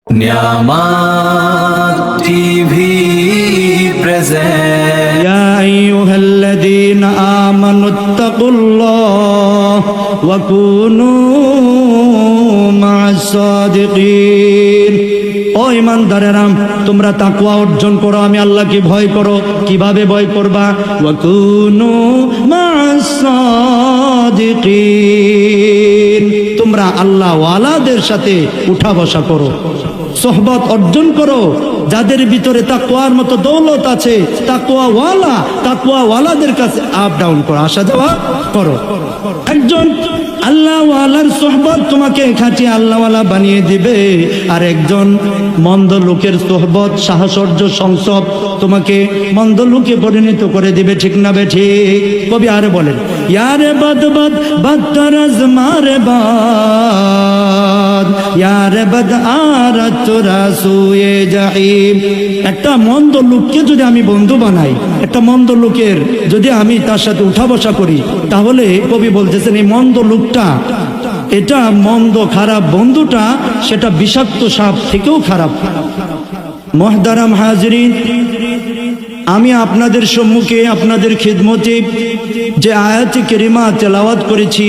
Niyamat TV present. Ya ayyuhalladhina amanuttaqullah wa kunu ma'as sadiqin। ও ঈমানদারেরা, তোমরা তাকওয়া অর্জন করো, আমি আল্লাহকে ভয় করো। কিভাবে ভয় করবা? ওয়া কুনু মা'আস সাদিকিন, তোমরা আল্লাহ ওয়ালাদের সাথে উঠা বসা করো, সোহবত অর্জন করো। যাদের ভিতরে তাকওয়ার মতো দৌলত আছে, তাকওয়া ওয়ালাদের কাছে আপ ডাউন করো, আসা যাওয়া করো। একজন আল্লাহ ওয়ালার সোহবত তোমাকে খাঁটি আল্লাহওয়ালা বানিয়ে দিবে, আর একজন মন্দ লোকের সোহবত সাহসর্য সংসব তোমাকে মন্দ লোকে পরিণত করে দিবে। ঠিক না বে ঠিক? কবি আরে বলেন, ইয়ারে বদ বদ বদতরজ মারে বাদ, ইয়ারে বদ আরত তোরা সুয়ে জাহিম। একটা মন্দ লোককে যদি আমি বন্ধু বানাই, একটা মন্দ লোকের যদি আমি তার সাথে উঠা বসা করি, তাহলে কবি বলতেছেন এই মন্দ লোকটা, এটা মন্দ খারাপ বন্ধুটা, সেটা বিষাক্ত সাপ থেকেও খারাপ। মুহতারাম হাজিরিন, আমি আপনাদের সম্মুখে আপনাদের খিদমতে যে আয়াত কারিমা তেলাওয়াত করেছি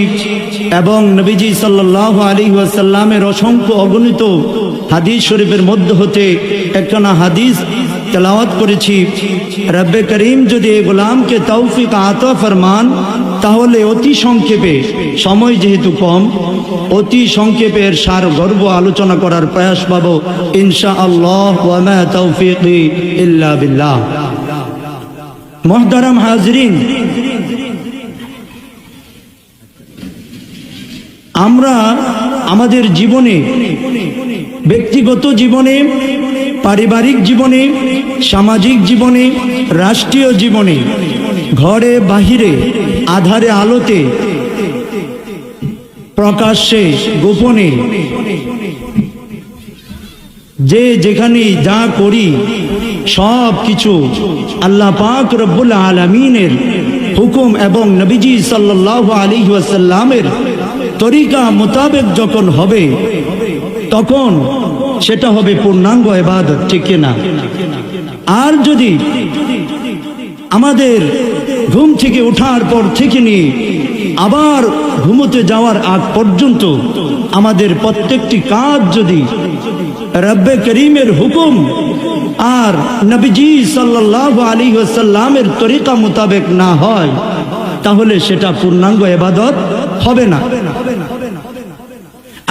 এবং নবীজি সাল্লাল্লাহু আলাইহি ওয়াসাল্লামের অসংখ্য অগণিত হাদিস শরীফের মধ্য হতে একখানা হাদিস তেলাওয়াত করেছি। রব্বে করিম যদি গোলামকে তৌফিক আতা ফরমান, তাহলে অতি সংক্ষেপে, সময় যেহেতু কম, অতি সংক্ষেপের সার গর্ব আলোচনা করার প্রয়াস পাবো ইনশাআল্লাহ। ওয়া মা তৌফিকি ইল্লা বিল্লাহ। মুহতারাম হাজরিন, আমরা আমাদের জীবনে, ব্যক্তিগত জীবনে, পারিবারিক জীবনে, সামাজিক জীবনে, রাষ্ট্রীয় জীবনে, ঘরে বাহিরে, আধারে আলোতে, প্রকাশ্যে গোপনে, যে যেখানে যা করি সব কিছু আল্লাহ পাক রব্বুল আলামিনের হুকুম এবং নবীজি সাল্লাল্লাহু আলাইহি ওয়াসাল্লামের তরিকা মোতাবেক যখন হবে, তখন সেটা হবে পূর্ণাঙ্গ ইবাদত। ঠিক না? আর যদি আমাদের ঘুম থেকে ওঠার পর থেকে নিয়ে আবার ঘুমোতে যাওয়ার আগ পর্যন্ত আমাদের প্রত্যেকটি কাজ যদি রব্বে করিমের হুকুম আর নবীজি সাল্লাল্লাহু আলাইহি ওয়াসাল্লামের তরিকা মোতাবেক না হয়, তাহলে সেটা পূর্ণাঙ্গ ইবাদত হবে না।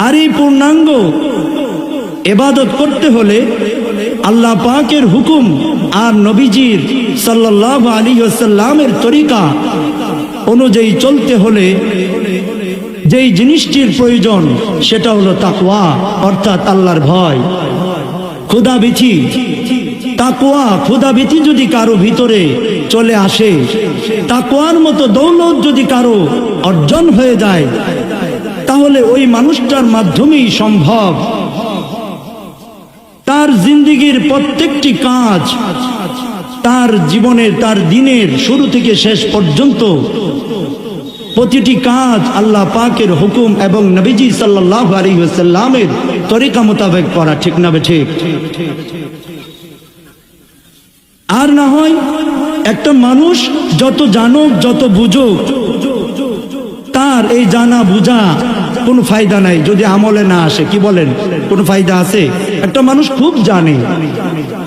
আর এই পূর্ণাঙ্গ ইবাদত করতে হলে আল্লাহ পাকের হুকুম আর নবীজির সাল্লাল্লাহু আলাইহি ওয়াসাল্লামের তরিকা অনুযায়ী চলতে হলে যেই জিনিসটির প্রয়োজন, সেটা হলো তাকওয়া, অর্থাৎ আল্লাহর ভয়, খোদাভীতি। তাকওয়া, খোদাভীতি যদি কারো ভিতরে চলে আসে, তাকওয়ার মতো দৌলত যদি কারো অর্জন হয়ে যায়, তাহলে ওই মানুষটার মাধ্যমেই সম্ভব তার জিন্দেগির প্রত্যেকটি কাজ, তার জীবনের, তার দিনের শুরু থেকে শেষ পর্যন্ত প্রতিটি কাজ আল্লাহ পাকের হুকুম এবং নবীজি সাল্লাল্লাহু আলাইহি ওয়াসাল্লামের তরিকা মোতাবেক করা। ঠিক না ঠিক? আর না হয় একটা মানুষ যত জানুক, যত বুঝুক, তার এই জানা বুঝা কোনো ফায়দা নাই যদি আমলে না আসে। কি বলেন? কোনো ফায়দা আছে? একটা মানুষ খুব জানে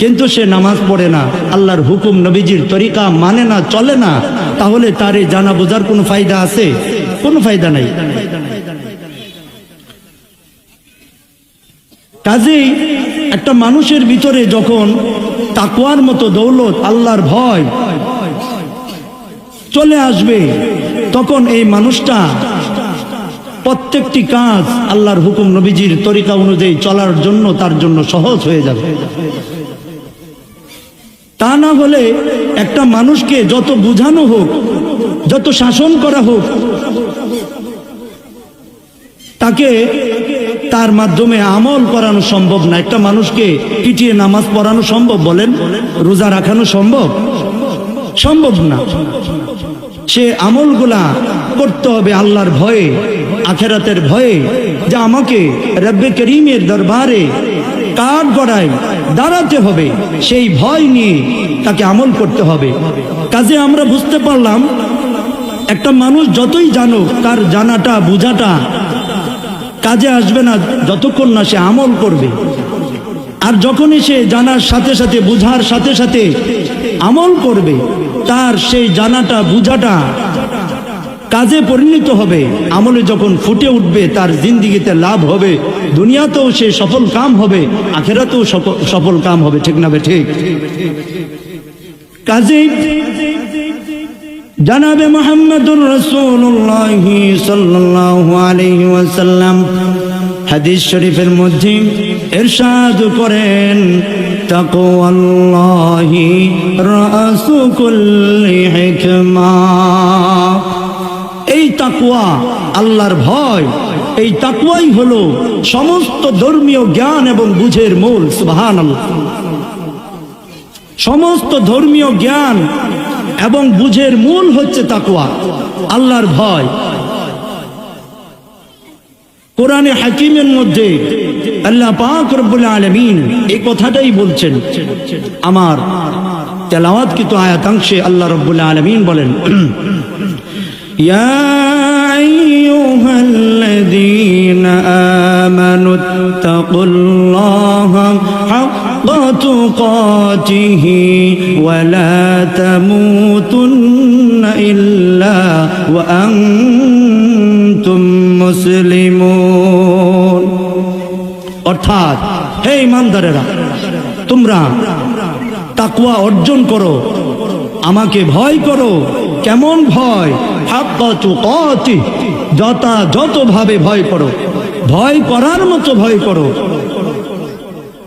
কিন্তু সে নামাজ পড়ে না, আল্লাহর হুকুম নবীজির তরিকা মানে না, চলে না, তাহলে তার এই জানা বোঝার কোনো ফায়দা আছে? কোনো ফায়দা নাই। কাজেই একটা মানুষের ভিতরে যখন তাকওয়ার মতো দৌলত, আল্লাহর ভয় চলে আসবে, তখন এই মানুষটা প্রত্যেকটি কাজ আল্লাহর হুকুম নবীজির তরিকা অনুযায়ী চলার জন্য তার জন্য সহজ হয়ে যাবে। তা না হলে একটা মানুষকে যত বুঝানো হোক, যত শাসন করা হোক, তাকে তার মাধ্যমে আমল করানো সম্ভব না। একটা মানুষকে পিটিয়ে নামাজ পড়ানো সম্ভব? বলেন। রোজা রাখানো সম্ভব? সম্ভব না। সে আমলগুলা করতে হবে আল্লাহর ভয়ে, আখেরাতের ভয়ে, যে আমাকে রব্বে করিমের দরবারে কাঠ গড়ায় দাঁড়াতে হবে, সেই ভয় নিয়ে তাকে আমল করতে হবে। কাজে আমরা বুঝতে পারলাম একটা মানুষ যতই জানুক তার জানাটা বুঝাটা কাজে আসবে না যতক্ষণ না সে আমল করবে। আর যখনই সে জানার সাথে সাথে বুঝার সাথে সাথে আমল করবে, তার সেই জানাটা বুঝাটা কাজে পরিণত হবে। আমলে যখন ফুটে উঠবে তার জিন্দিগিতে লাভ হবে, দুনিয়াতেও সে সফল কাম হবে, আখেরাতেও সফল কাম হবে। ঠিক না ঠিক? কাজে জানাবে মুহাম্মদুর রাসূলুল্লাহ সাল্লাল্লাহু আলাইহি ওয়াসাল্লাম হাদিস শরীফের মধ্যে ইরশাদ করেন, তাকওয়াল্লাহি রাসু কুল্লি হিকমা। এই তাকওয়া, আল্লাহর ভয়, এই তাকওয়াই হলো সমস্ত ধর্মীয় জ্ঞান এবং বুঝের মূল। সুবহানাল্লাহ। সমস্ত ধর্মীয় জ্ঞান এবং বুঝের মূল হচ্ছে তাকওয়া, আল্লাহর ভয়। কোরআনে হাকিমের মধ্যে আল্লাহ পাক রব্বুল আলামিন এই কথাটাই বলছেন। আমার তেলাওয়াতকৃত আয়াতাংশে আল্লাহ রব্বুল আলামিন বলেন, ইয়া আইয়ুহাল্লাযীনা আমানুত্তাকুল্লাহা হাক্কা তুকাতিহি ওয়া লা তামুতুন্না ইল্লা ওয়া আনতুম মুসলিমুন। অর্থাৎ, হে ঈমানদারেরা, তোমরা তাকওয়া অর্জন করো, আমাকে ভয় করো। কেমন ভয়? হাক্কা তুকাতিহি, যথাযথভাবে ভয় করো, ভয় করার মতো ভয় করো।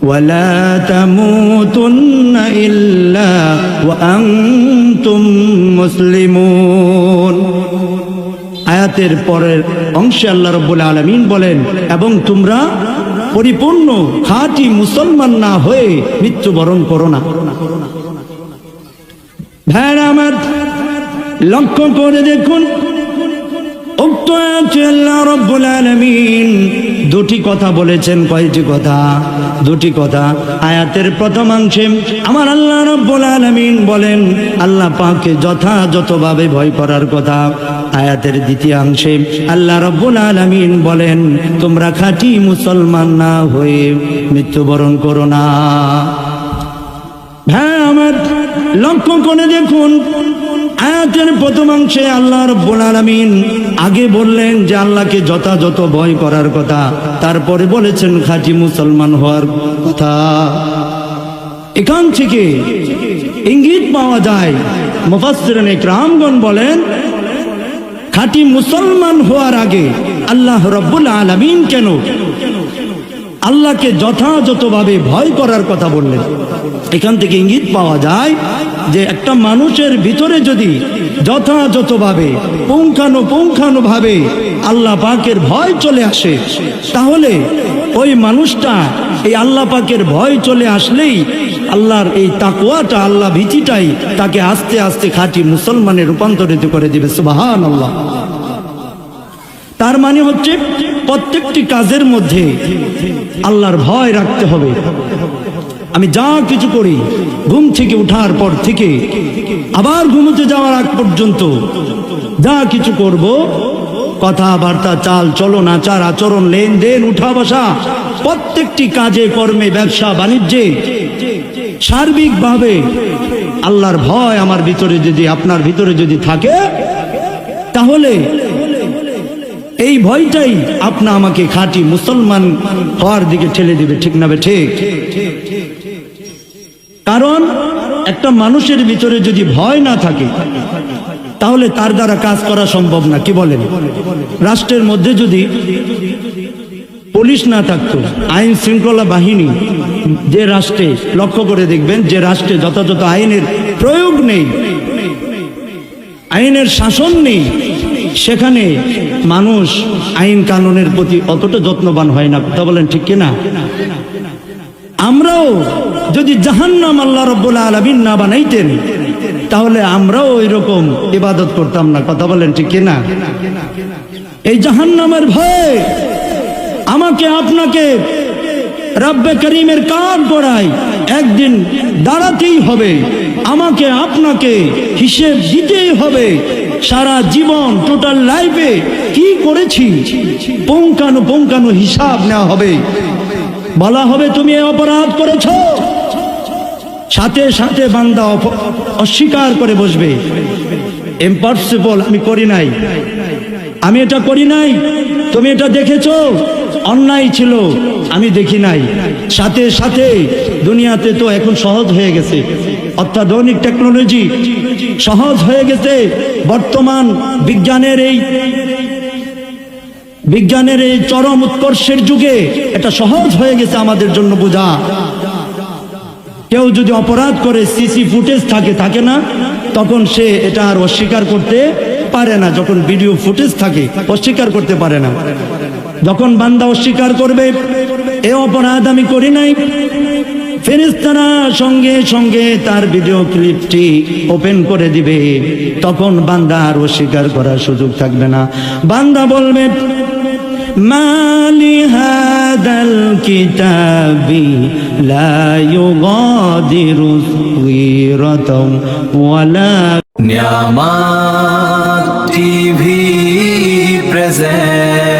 ওয়ালা তামুতুন্না ইল্লা ওয়া আনতুম মুসলিমুন। আয়াতের পরের অংশে আল্লাহ রাব্বুল আলামিন বলেন, এবং তোমরা পরিপূর্ণ খাঁটি মুসলমান না হয়ে মৃত্যুবরণ করো না। ভাইরা আমার, লক্ষ্য করে দেখুন, উক্ত আয়াতে আল্লাহ রাব্বুল আলামিন দুটি কথা বলেছেন। কয়টি কথা? দুটি কথা। আয়াতের প্রথমাংশে আমার আল্লাহ রাব্বুল আলামিন বলেন আল্লাহ পাককে যথাযথভাবে ভয় করার কথা। আয়াতের দ্বিতীয়াংশে আল্লাহ রাব্বুল আলামিন বলেন তোমরা খাঁটি মুসলমান না হয়ে মৃত্যুবরণ করো না। হ্যাঁ, আমার লক্ষ্য করে দেখুন, আয়াতের প্রথমাংশে আল্লাহ রাব্বুল আলামিন আগে বললেন যে আল্লাহকে যথাযথ ভয় করার কথা, তারপরে বলেছেন খাঁটি মুসলমান হওয়ার কথা। এখান থেকে ইঙ্গিত পাওয়া যায়, মুফাসসিরিন ইকরামগণ বলেন খাঁটি মুসলমান হওয়ার আগে আল্লাহ রাব্বুল আলামিন কেন আল্লাহকে যথাযথভাবে ভয় করার কথা বললেন? এখান থেকে ইঙ্গিত পাওয়া যায় যে একটা মানুষের ভিতরে যদি যথাযথভাবে পুঙ্খানুপুঙ্খানুভাবে আল্লাহ পাকের ভয় চলে আসে, তাহলে ওই মানুষটা এই আল্লাহ পাকের ভয় চলে আসলেই আল্লাহর এই তাকওয়াটা, আল্লাহ ভীতিটাই তাকে আস্তে আস্তে খাঁটি মুসলমানে রূপান্তরিত করে দিবে। সুবহানাল্লাহ। তার মানে হচ্ছে প্রত্যেকটি কাজের মধ্যে আল্লাহর ভয় রাখতে হবে। আমি যা কিছু করি, ঘুম থেকে উঠার পর থেকে আবার ঘুমোতে যাওয়ার আগ পর্যন্ত যা কিছু করব, কথাবার্তা, চাল চলন, আচার আচরণ, লেনদেন, উঠা বসা, প্রত্যেকটি কাজে কর্মে, ব্যবসা বাণিজ্যে সার্বিকভাবে আল্লাহর ভয় আমার ভিতরে যদি, আপনার ভিতরে যদি থাকে, তাহলে এই ভয়টাই আপনা আমাকে খাঁটি মুসলমান হওয়ার দিকে ঠেলে দিবে। ঠিক না ঠিক? কারণ একটা মানুষের ভিতরে যদি ভয় না থাকে তাহলে তার দ্বারা কাজ করা সম্ভব না। কি বলেন? রাষ্ট্রের মধ্যে যদি পুলিশ না থাকতো, আইন শৃঙ্খলা বাহিনী, যে রাষ্ট্রে লক্ষ্য করে দেখবেন যে রাষ্ট্রে যথাযথ আইনের প্রয়োগ নেই, আইনের শাসন নেই, সেখানে মানুষ আইন কানুনের প্রতি অতটা যত্নবান হয় না। কথা বলেন ঠিক কিনা? আমরাও যদি জাহান্নাম আল্লাহ রাব্বুল আলামিন না বানাইতেন তাহলে আমরাও ওই রকম ইবাদত করতাম না। কথা বলেন ঠিক কিনা? এই জাহান্নামের ভয়ে আমাকে আপনাকে রব্বে করিমের কান পড়ায় একদিন দাঁড়াতেই হবে, আমাকে আপনাকে হিসেব দিতেই হবে। সারা জীবন টোটাল লাইফে কি করেছি পুঙ্খানু হিসাব নেওয়া হবে। বলা হবে তুমি এই অপরাধ করেছো, সাথে সাথে বান্দা অস্বীকার করে বসবে, ইম্পসিবল, আমি করি নাই, আমি এটা করি নাই, তুমি এটা দেখেছো, অন্যায় ছিল, আমি দেখি নাই। সাথে সাথে দুনিয়াতে তো এখন সহজ হয়ে গেছে, অত্যাধুনিক টেকনোলজি সহজ হয়ে গেছে। বর্তমান বিজ্ঞানের এই চরম উৎকর্ষের যুগে এটা সহজ হয়ে গেছে আমাদের জন্য বোঝা। কেউ যদি অপরাধ করে সিসি ফুটেজ থাকে না, তখন সে এটা আর অস্বীকার করতে পারে না। যখন ভিডিও ফুটেজ থাকে অস্বীকার করতে পারে না। যখন বান্দা অস্বীকার করবে এ অপরাধ আমি করি নাই, ফেরেশতারা সঙ্গে সঙ্গে তার ভিডিও ক্লিপটি ওপেন করে দিবে। তখন বান্দা আর অস্বীকার করার সুযোগ থাকবে না। বান্দা বলবে মালি হাদাল কিতাবি লা ইউগাদিরু সগীরাতাও ওয়ালা Niyamat TV present